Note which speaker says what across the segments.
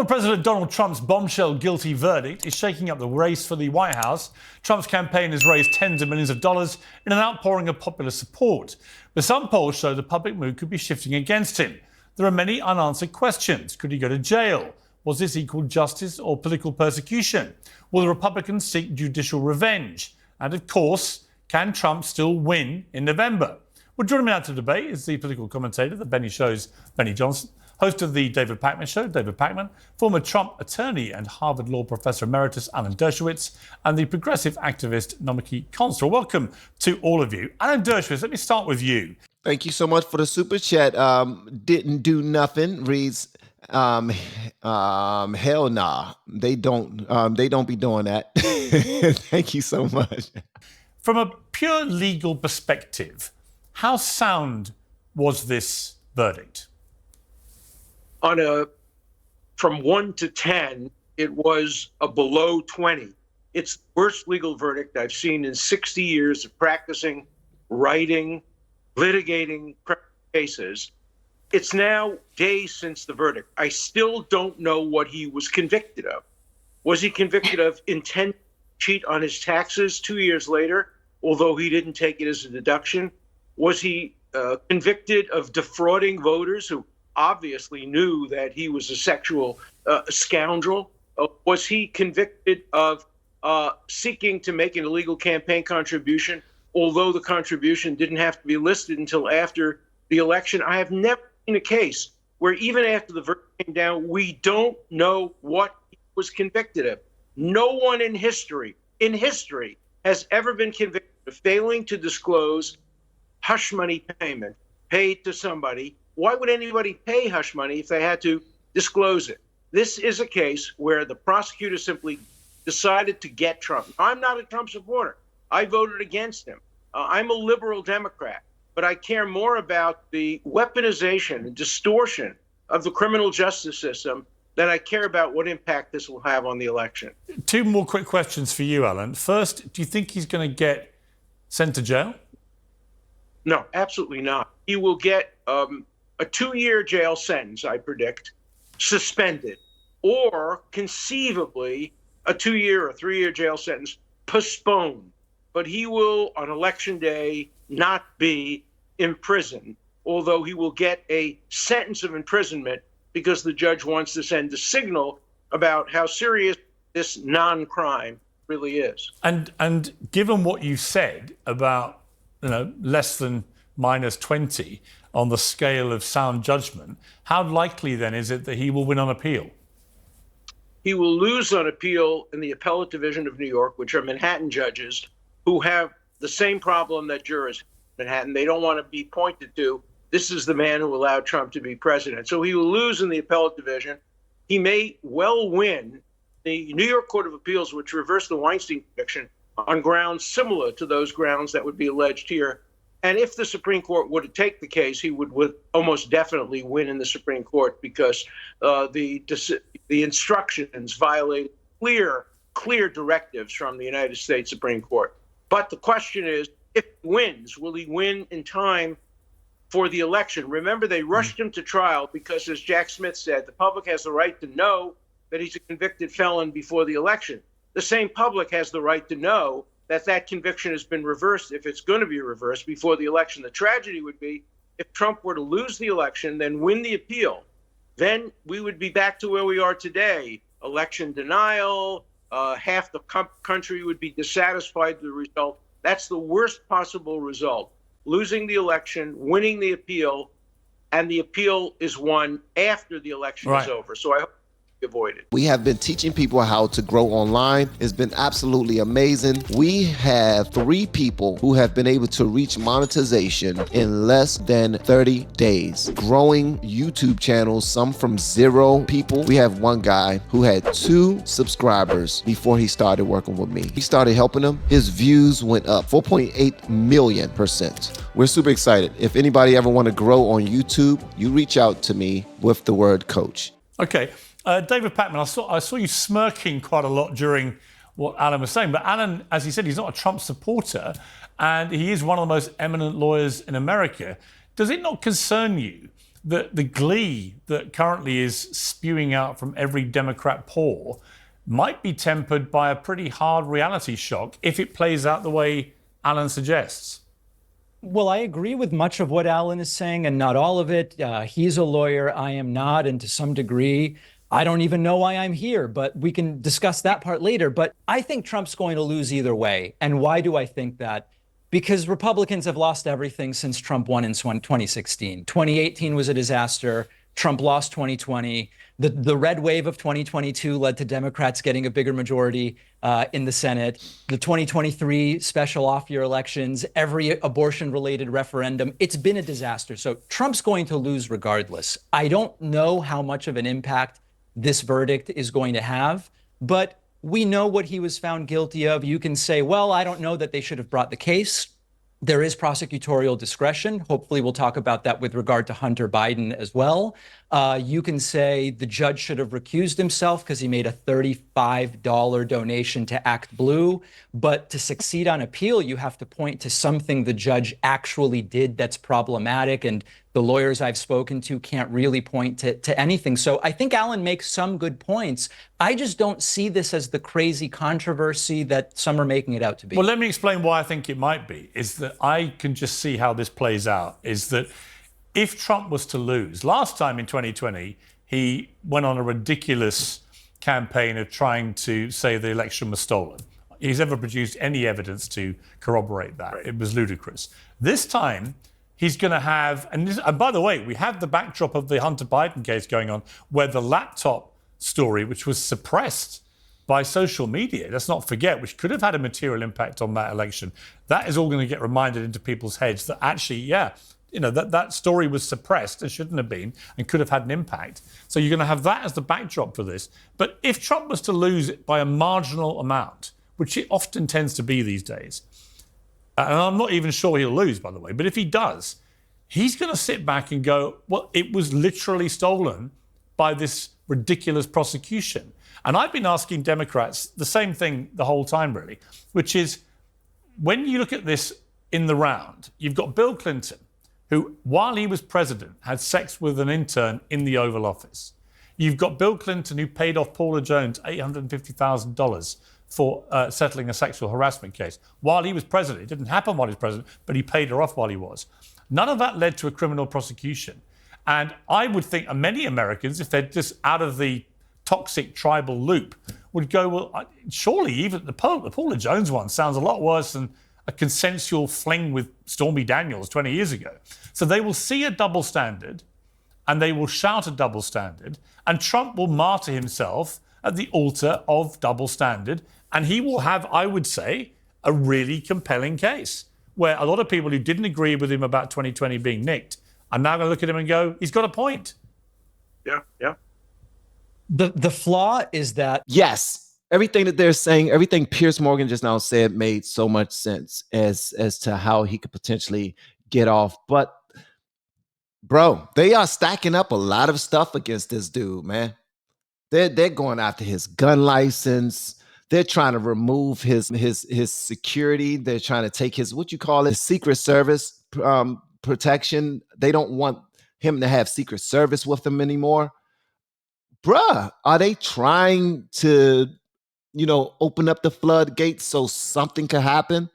Speaker 1: Former President Donald Trump's bombshell guilty verdict is shaking up the race for the White House. Trump's campaign has raised tens of millions of dollars in an outpouring of popular support. But some polls show the public mood could be shifting against him. There are many unanswered questions. Could he go to jail? Was this equal justice or political persecution? Will the Republicans seek judicial revenge? And of course, can Trump still win in November? Well, joining me now to debate is the political commentator that Benny Show's Benny Johnson, host of the David Pakman Show, David Pakman, former Trump attorney and Harvard Law Professor Emeritus Alan Dershowitz, and the progressive activist Nomiki Constable. Welcome to all of you. Alan Dershowitz, let me start with you.
Speaker 2: Thank you so much for the super chat. Didn't do nothing. Reads, hell nah. They don't be doing that. Thank you so much.
Speaker 1: From a pure legal perspective, how sound was this verdict?
Speaker 3: From 1 to 10, it was a below 20. It's the worst legal verdict I've seen in 60 years of practicing, writing, litigating cases. It's now days since the verdict. I still don't know what he was convicted of. Was he convicted of intent to cheat on his taxes 2 years later, although he didn't take it as a deduction? Was he convicted of defrauding voters who obviously knew that he was a sexual scoundrel? Was he convicted of seeking to make an illegal campaign contribution, although the contribution didn't have to be listed until after the election? I have never seen a case where even after the verdict came down, we don't know what he was convicted of. No one in history has ever been convicted of failing to disclose hush money payment paid to somebody. Why would anybody pay hush money if they had to disclose it? This is a case where the prosecutor simply decided to get Trump. I'm not a Trump supporter. I voted against him. I'm a liberal Democrat, but I care more about the weaponization and distortion of the criminal justice system than I care about what impact this will have on the election.
Speaker 1: Two more quick questions for you, Alan. First, do you think he's going to get sent to jail?
Speaker 3: No, absolutely not. He will get a 2-year jail sentence, I predict, suspended, or conceivably a 2-year or 3-year jail sentence postponed. But he will, on election day, not be imprisoned, although he will get a sentence of imprisonment because the judge wants to send a signal about how serious this non-crime really is.
Speaker 1: And given what you said about, less than minus 20 on the scale of sound judgment, how likely then is it that he will win on appeal?
Speaker 3: He will lose on appeal in the appellate division of New York, which are Manhattan judges who have the same problem that jurors have in Manhattan. They don't want to be pointed to, this is the man who allowed Trump to be president. So he will lose in the appellate division. He may well win the New York Court of Appeals, which reversed the Weinstein conviction on grounds similar to those grounds that would be alleged here. And if the Supreme Court were to take the case, he would almost definitely win in the Supreme Court because the instructions violate clear directives from the United States Supreme Court. But the question is, if he wins, will he win in time for the election? Remember, they rushed him to trial because, as Jack Smith said, the public has the right to know that he's a convicted felon before the election. The same public has the right to know that that conviction has been reversed if it's going to be reversed before the election. The tragedy would be if Trump were to lose the election, then win the appeal, then we would be back to where we are today. Election denial, half the country would be dissatisfied with the result. That's the worst possible result. Losing the election, winning the appeal, and the appeal is won after the election is over. So I hope avoided.
Speaker 2: We have been teaching people how to grow online. It's been absolutely amazing. We have 3 people who have been able to reach monetization in less than 30 days. Growing YouTube channels, some from 0 people. We have one guy who had 2 subscribers before he started working with me. He started helping him. His views went up 4.8 million%. We're super excited. If anybody ever want to grow on YouTube, you reach out to me with the word coach.
Speaker 1: Okay. David Pakman, I saw you smirking quite a lot during what Alan was saying, but Alan, as he said, he's not a Trump supporter, and he is one of the most eminent lawyers in America. Does it not concern you the glee that currently is spewing out from every Democrat pore might be tempered by a pretty hard reality shock if it plays out the way Alan suggests.
Speaker 4: Well, I agree with much of what Alan is saying and not all of it. He's a lawyer. I am not. And to some degree, I don't even know why I'm here, but we can discuss that part later. But I think Trump's going to lose either way. And why do I think that? Because Republicans have lost everything since Trump won in 2016. 2018 was a disaster. Trump lost 2020. The red wave of 2022 led to Democrats getting a bigger majority in the Senate. The 2023 special off-year elections, every abortion-related referendum, it's been a disaster. So Trump's going to lose regardless. I don't know how much of an impact this verdict is going to have, but we know what he was found guilty of. You can say, well, I don't know that they should have brought the case. There is prosecutorial discretion. Hopefully we'll talk about that with regard to Hunter Biden as well. You can say the judge should have recused himself because he made a $35 donation to Act Blue. But to succeed on appeal, you have to point to something the judge actually did that's problematic. And the lawyers I've spoken to can't really point to anything. So I think Alan makes some good points. I just don't see this as the crazy controversy that some are making it out to be.
Speaker 1: Well, let me explain why I think it might be. Is that I can just see how this plays out. Is that if Trump was to lose, last time in 2020, he went on a ridiculous campaign of trying to say the election was stolen. He's never produced any evidence to corroborate that. It was ludicrous. This time, he's going to have, and by the way, we have the backdrop of the Hunter Biden case going on, where the laptop story, which was suppressed by social media, let's not forget, which could have had a material impact on that election, that is all going to get reminded into people's heads that actually, that story was suppressed, it shouldn't have been, and could have had an impact. So you're going to have that as the backdrop for this. But if Trump was to lose it by a marginal amount, which it often tends to be these days, and I'm not even sure he'll lose, by the way, but if he does, he's going to sit back and go, well, it was literally stolen by this ridiculous prosecution. And I've been asking Democrats the same thing the whole time, really, which is when you look at this in the round, you've got Bill Clinton, who, while he was president, had sex with an intern in the Oval Office. You've got Bill Clinton, who paid off Paula Jones $850,000 for settling a sexual harassment case. While he was president, it didn't happen while he was president, but he paid her off while he was. None of that led to a criminal prosecution. And I would think many Americans, if they're just out of the toxic tribal loop, would go, well, surely even the Paula Jones one sounds a lot worse than a consensual fling with Stormy Daniels 20 years ago. So they will see a double standard and they will shout a double standard, and Trump will martyr himself at the altar of double standard, and he will have, I would say, a really compelling case where a lot of people who didn't agree with him about 2020 being nicked are now going to look at him and go, he's got a point.
Speaker 3: Yeah.
Speaker 4: The flaw is that...
Speaker 2: Yes, everything that they're saying, everything Piers Morgan just now said made so much sense as to how he could potentially get off. But, bro, they are stacking up a lot of stuff against this dude, man. They're going after his gun license. They're trying to remove his security. They're trying to take his, what you call it, Secret Service protection. They don't want him to have Secret Service with them anymore. Bruh, are they trying to, open up the floodgates so something could happen?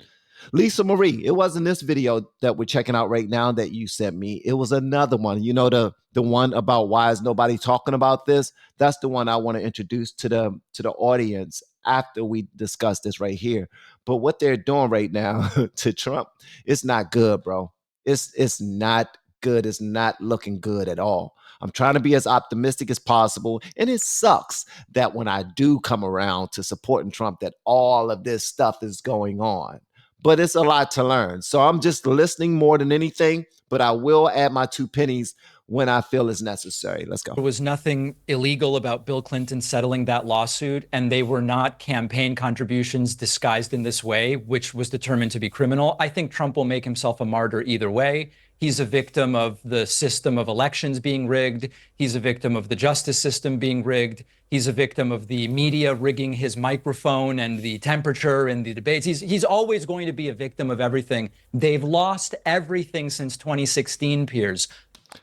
Speaker 2: Lisa Marie, it wasn't this video that we're checking out right now that you sent me. It was another one. The one about why is nobody talking about this? That's the one I want to introduce to the audience after we discuss this right here. But what they're doing right now to Trump, it's not good, bro. It's not good. It's not looking good at all. I'm trying to be as optimistic as possible. And it sucks that when I do come around to supporting Trump, that all of this stuff is going on. But it's a lot to learn. So I'm just listening more than anything, but I will add my 2 pennies when I feel it's necessary. Let's go.
Speaker 4: There was nothing illegal about Bill Clinton settling that lawsuit, and they were not campaign contributions disguised in this way, which was determined to be criminal. I think Trump will make himself a martyr either way. He's a victim of the system of elections being rigged. He's a victim of the justice system being rigged. He's a victim of the media rigging his microphone and the temperature in the debates. He's always going to be a victim of everything. They've lost everything since 2016, Piers.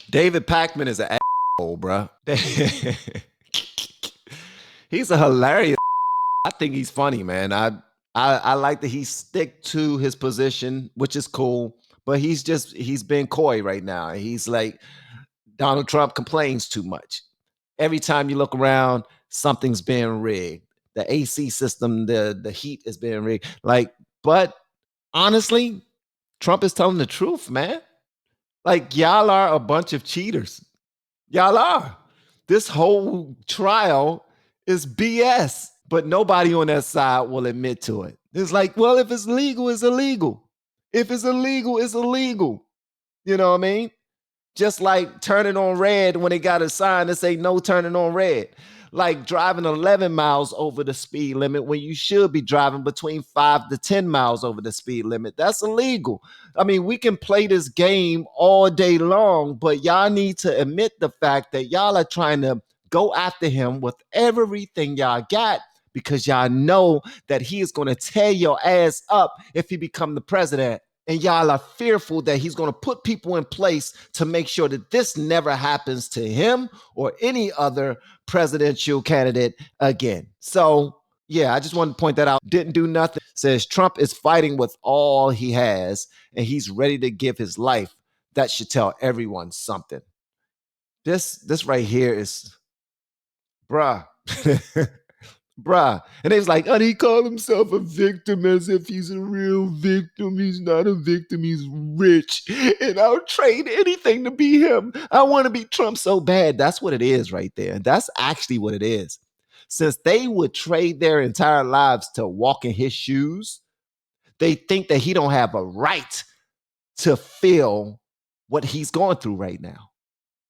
Speaker 2: David Pakman is an asshole, bro. He's a hilarious. I think he's funny, man. I like that he stick to his position, which is cool. But he's been coy right now. He's like, Donald Trump complains too much. Every time you look around, something's being rigged. The AC system, the heat is being rigged. Like, but honestly, Trump is telling the truth, man. Like, y'all are a bunch of cheaters. Y'all are. This whole trial is BS, but nobody on that side will admit to it. It's like, well, if it's legal, it's illegal. If it's illegal, it's illegal. You know what I mean? Just like turning on red when they got a sign that say no turning on red. Like driving 11 miles over the speed limit when you should be driving between 5 to 10 miles over the speed limit. That's illegal. I mean, we can play this game all day long, but y'all need to admit the fact that y'all are trying to go after him with everything y'all got because y'all know that he is going to tear your ass up if he become the president. And y'all are fearful that he's going to put people in place to make sure that this never happens to him or any other presidential candidate again. So, yeah, I just wanted to point that out. Didn't do nothing. Says Trump is fighting with all he has, and he's ready to give his life. That should tell everyone something. This right here is, bruh. Bruh. And they was like, oh, he called himself a victim as if he's a real victim. He's not a victim. He's rich. And I'll trade anything to be him. I want to be Trump so bad. That's what it is right there. That's actually what it is. Since they would trade their entire lives to walk in his shoes, they think that he don't have a right to feel what he's going through right now.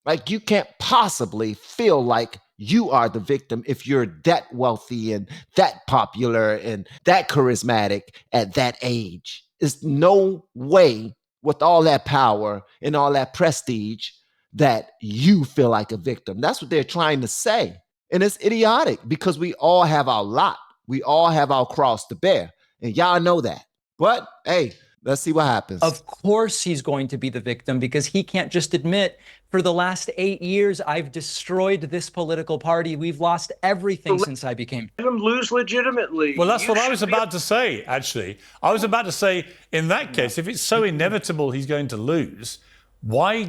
Speaker 2: Like, you can't possibly feel like you are the victim if you're that wealthy and that popular and that charismatic at that age. There's no way with all that power and all that prestige that you feel like a victim. That's what they're trying to say. And it's idiotic because we all have our lot. We all have our cross to bear. And y'all know that. But hey, let's see what happens.
Speaker 4: Of course he's going to be the victim because he can't just admit, for the last 8 years, I've destroyed this political party. We've lost everything since I became.
Speaker 3: Let him lose legitimately.
Speaker 1: Well, that's what I was about to say, actually. I was about to say, in that case, if it's so inevitable he's going to lose, why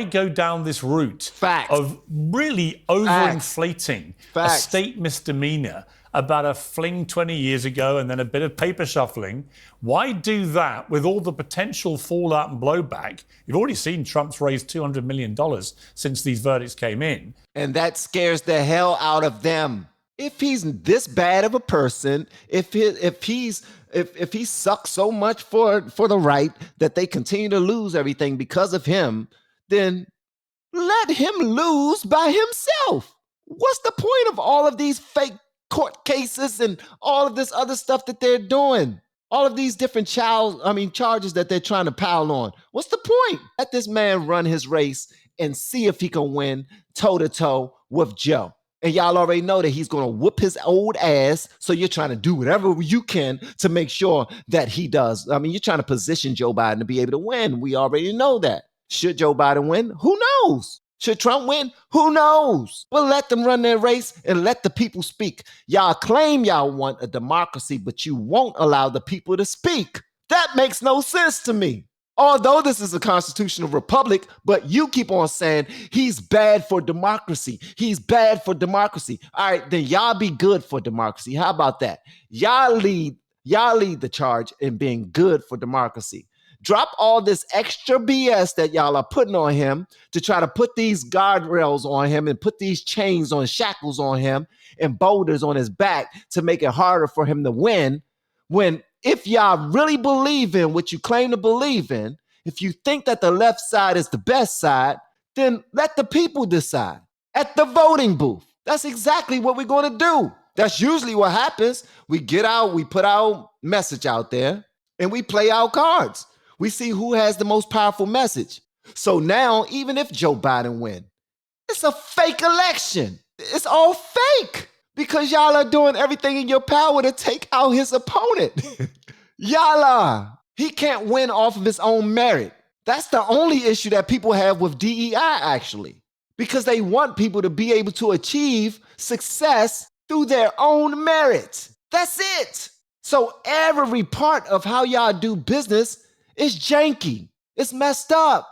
Speaker 1: go down this route of really overinflating a state misdemeanor about a fling 20 years ago and then a bit of paper shuffling? Why do that with all the potential fallout and blowback? You've already seen Trump's raised $200 million since these verdicts came in.
Speaker 2: And that scares the hell out of them. If he's this bad of a person, if he sucks so much for the right that they continue to lose everything because of him, then let him lose by himself. What's the point of all of these fake court cases and all of this other stuff that they're doing? All of these different charges that they're trying to pile on. What's the point? Let this man run his race and see if he can win toe-to-toe with Joe. And y'all already know that he's going to whoop his old ass. So you're trying to do whatever you can to make sure that he does. I mean, you're trying to position Joe Biden to be able to win. We already know that. Should Joe Biden win? Who knows? Should Trump win? Who knows? But let them run their race and let the people speak. Y'all claim y'all want a democracy, but you won't allow the people to speak. That makes no sense to me. Although this is a constitutional republic, but you keep on saying he's bad for democracy. He's bad for democracy. All right, then y'all be good for democracy. How about that? Y'all lead the charge in being good for democracy. Drop all this extra BS that y'all are putting on him to try to put these guardrails on him and put these chains on shackles on him and boulders on his back to make it harder for him to win. When if y'all really believe in what you claim to believe in, if you think that the left side is the best side, then let the people decide at the voting booth. That's exactly what we're going to do. That's usually what happens. We get out, we put our message out there, and we play our cards. We see who has the most powerful message. So now, even if Joe Biden wins, it's a fake election. It's all fake because y'all are doing everything in your power to take out his opponent. Y'all are. He can't win off of his own merit. That's the only issue that people have with DEI, actually, because they want people to be able to achieve success through their own merit. That's it. So every part of how y'all do business is janky. It's messed up.